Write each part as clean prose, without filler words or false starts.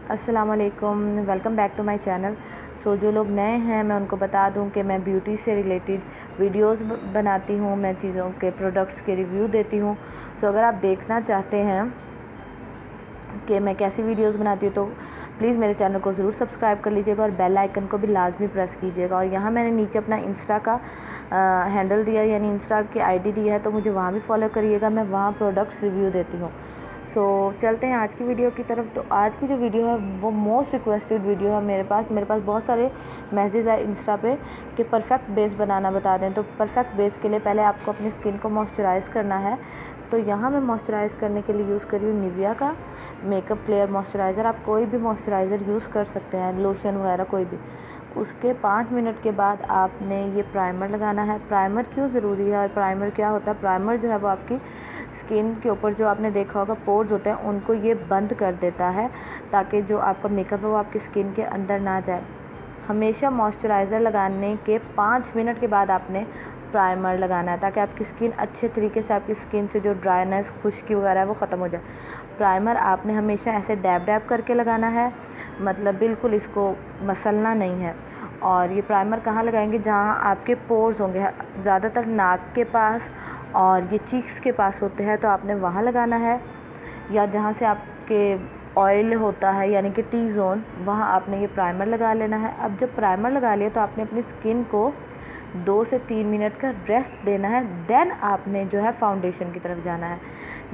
अस्सलामुअलैकुम, welcome back to my channel. जो लोग नए हैं मैं उनको बता दूं कि मैं ब्यूटी से रिलेटेड वीडियोस बनाती हूं, मैं चीज़ों के प्रोडक्ट्स के रिव्यू देती हूं। अगर आप देखना चाहते हैं कि मैं कैसी वीडियोस बनाती हूँ तो प्लीज़ मेरे चैनल को ज़रूर सब्सक्राइब कर लीजिएगा और बेल आइकन को भी लाजमी प्रेस कीजिएगा। और यहाँ मैंने नीचे अपना इंस्टा का हैंडल दिया, यानी इंस्टा की आईडी दी है, तो मुझे वहाँ भी फॉलो करिएगा, मैं वहाँ प्रोडक्ट्स रिव्यू देती हूँ। चलते हैं आज की वीडियो की तरफ। तो आज की जो वीडियो है वो मोस्ट रिक्वेस्टेड वीडियो है मेरे पास बहुत सारे मैसेज है इंस्टा पे कि परफेक्ट बेस बनाना बता दें। तो परफेक्ट बेस के लिए पहले आपको अपनी स्किन को मॉइस्चराइज़ करना है। तो यहाँ मैं मॉइस्चराइज़ करने के लिए यूज़ कर रही हूँ निविया का मेकअप क्लियर मॉइस्चराइज़र। आप कोई भी मॉइस्चराइज़र यूज़ कर सकते हैं, लोशन वगैरह कोई भी। उसके 5 मिनट के बाद आपने ये प्राइमर लगाना है। प्राइमर क्यों ज़रूरी है और प्राइमर क्या होता है? प्राइमर जो है वो आपकी स्किन के ऊपर जो आपने देखा होगा पोर्स होते हैं उनको ये बंद कर देता है, ताकि जो आपका मेकअप है वो आपकी स्किन के अंदर ना जाए। हमेशा मॉइस्चराइज़र लगाने के 5 मिनट के बाद आपने प्राइमर लगाना है, ताकि आपकी स्किन अच्छे तरीके से, आपकी स्किन से जो ड्राइनेस, खुश्की वगैरह है वो ख़त्म हो जाए। प्राइमर आपने हमेशा ऐसे डैब डैब करके लगाना है, मतलब बिल्कुल इसको मसलना नहीं है। और ये प्राइमर कहाँ लगाएंगे? जहाँ आपके पोर्स होंगे, ज़्यादातर नाक के पास और ये चीक्स के पास होते हैं, तो आपने वहाँ लगाना है। या जहाँ से आपके ऑयल होता है यानी कि टी जोन, वहाँ आपने ये प्राइमर लगा लेना है। अब जब प्राइमर लगा लिया तो आपने अपनी स्किन को 2 से 3 मिनट का रेस्ट देना है। देन आपने जो है फाउंडेशन की तरफ जाना है।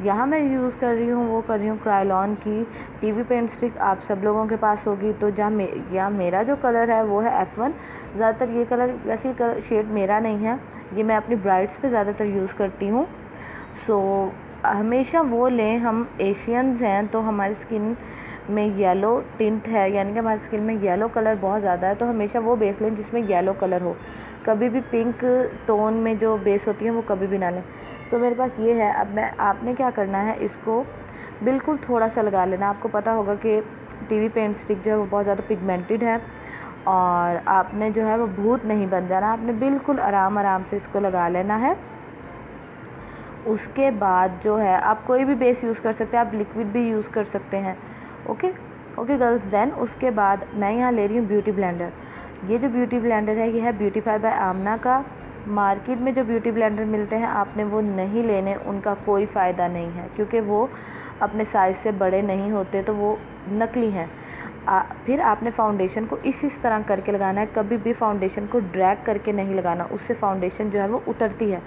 यहाँ मैं यूज़ कर रही हूँ क्रायोलॉन की टीवी पेंट स्टिक। आप सब लोगों के पास होगी। तो यहाँ मेरा जो कलर है वो है F1। ज़्यादातर ये कलर, वैसे कलर शेड मेरा नहीं है, ये मैं अपनी ब्राइड्स पे ज़्यादातर यूज़ करती हूँ। हमेशा वो लें। हम एशियंस हैं तो हमारी स्किन में येलो टिंट है, यानी कि हमारी स्किन में येलो कलर बहुत ज़्यादा है, तो हमेशा वो बेस लें जिसमें येलो कलर हो। कभी भी पिंक टोन में जो बेस होती है वो कभी भी ना लें। मेरे पास ये है। अब आपने क्या करना है, इसको बिल्कुल थोड़ा सा लगा लेना। आपको पता होगा कि टीवी पेंट स्टिक जो है वो बहुत ज़्यादा पिगमेंटेड है और आपने जो है वो भूत नहीं बन जाना। आपने बिल्कुल आराम से इसको लगा लेना है। उसके बाद जो है आप कोई भी बेस यूज़ कर सकते हैं, आप लिक्विड भी यूज़ कर सकते हैं। ओके गर्ल्स, देन उसके बाद मैं यहाँ ले रही हूँ ब्यूटी ब्लेंडर। ये जो ब्यूटी ब्लेंडर है ये है ब्यूटीफाई बाय आमना का। मार्केट में जो ब्यूटी ब्लेंडर मिलते हैं आपने वो नहीं लेने, उनका कोई फ़ायदा नहीं है, क्योंकि वो अपने साइज़ से बड़े नहीं होते, तो वो नकली हैं। फिर आपने फाउंडेशन को इस तरह करके लगाना है। कभी भी फाउंडेशन को ड्रैग करके नहीं लगाना, उससे फाउंडेशन जो है वो उतरती है।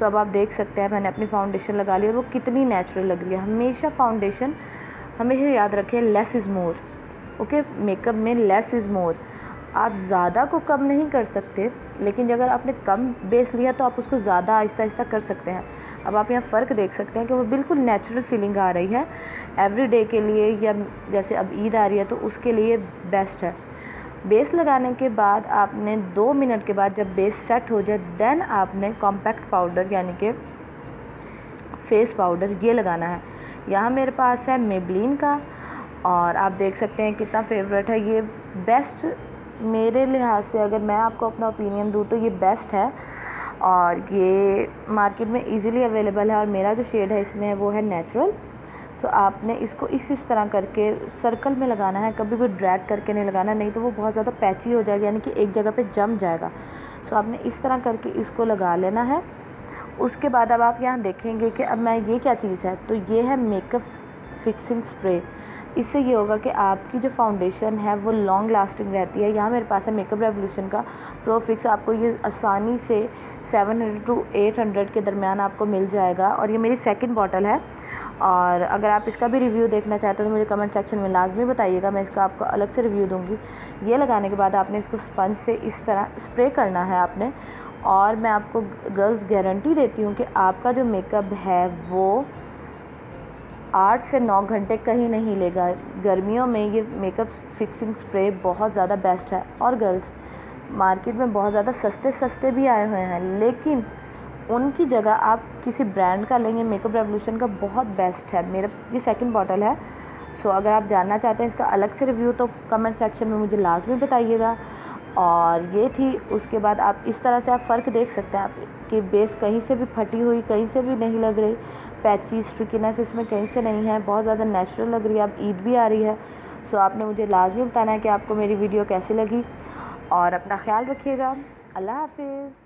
अब आप देख सकते हैं मैंने अपनी फाउंडेशन लगा ली और वो कितनी नेचुरल लग रही है। हमेशा फाउंडेशन हमेशा याद रखें, less is more. Okay, makeup में लेस इज़ मोर। आप ज़्यादा को कम नहीं कर सकते, लेकिन अगर आपने कम बेस लिया तो आप उसको ज़्यादा आहिस्ता कर सकते हैं। अब आप यहाँ फ़र्क देख सकते हैं कि वो बिल्कुल नेचुरल फीलिंग आ रही है। एवरीडे के लिए या जैसे अब ईद आ रही है तो उसके लिए बेस्ट है। बेस लगाने के बाद आपने 2 मिनट के बाद जब बेस सेट हो जाए, देन आपने कॉम्पैक्ट पाउडर यानी कि फेस पाउडर ये लगाना है। यहाँ मेरे पास है मेबलिन का और आप देख सकते हैं कितना फेवरेट है। ये बेस्ट मेरे लिहाज से, अगर मैं आपको अपना ओपिनियन दूँ तो ये बेस्ट है और ये मार्केट में इजीली अवेलेबल है। और मेरा जो शेड है इसमें वो है नेचुरल। आपने इसको इस तरह करके सर्कल में लगाना है, कभी भी ड्रैग करके नहीं लगाना, नहीं तो वो बहुत ज़्यादा पैची हो जाएगा, यानी कि एक जगह पे जम जाएगा। आपने इस तरह करके इसको लगा लेना है। उसके बाद अब आप यहाँ देखेंगे कि अब मैं ये क्या चीज़ है, तो ये है मेकअप फिक्सिंग स्प्रे। इससे ये होगा कि आपकी जो फाउंडेशन है वो लॉन्ग लास्टिंग रहती है। यहाँ मेरे पास है मेकअप रेवोल्यूशन का प्रो फिक्स। आपको ये आसानी से 700 to 800 के दरमियान आपको मिल जाएगा और ये मेरी सेकंड बॉटल है। और अगर आप इसका भी रिव्यू देखना चाहते हो तो मुझे कमेंट सेक्शन में लाजमी बताइएगा, मैं इसका आपको अलग से रिव्यू दूँगी। ये लगाने के बाद आपने इसको स्पंज से इस तरह स्प्रे करना है आपने। और मैं आपको गर्ल्स गारंटी देती हूँ कि आपका जो मेकअप है वो 8 से 9 घंटे कहीं नहीं लेगा। गर्मियों में ये मेकअप फिक्सिंग स्प्रे बहुत ज़्यादा बेस्ट है। और गर्ल्स, मार्केट में बहुत ज़्यादा सस्ते भी आए हुए हैं, लेकिन उनकी जगह आप किसी ब्रांड का लेंगे, मेकअप रेवोल्यूशन का बहुत बेस्ट है। मेरा ये सेकंड बॉटल है। अगर आप जानना चाहते हैं इसका अलग से रिव्यू तो कमेंट सेक्शन में मुझे लाजमी बताइएगा। और ये थी। उसके बाद आप इस तरह से आप फ़र्क देख सकते हैं आप कि बेस कहीं से भी फटी हुई कहीं से भी नहीं लग रही, पैची स्ट्रिकीनेस इसमें कहीं से नहीं है, बहुत ज़्यादा नेचुरल लग रही है। अब ईद भी आ रही है, सो आपने मुझे लाजमी बताना है कि आपको मेरी वीडियो कैसी लगी, और अपना ख्याल रखिएगा। अल्लाह हाफिज़।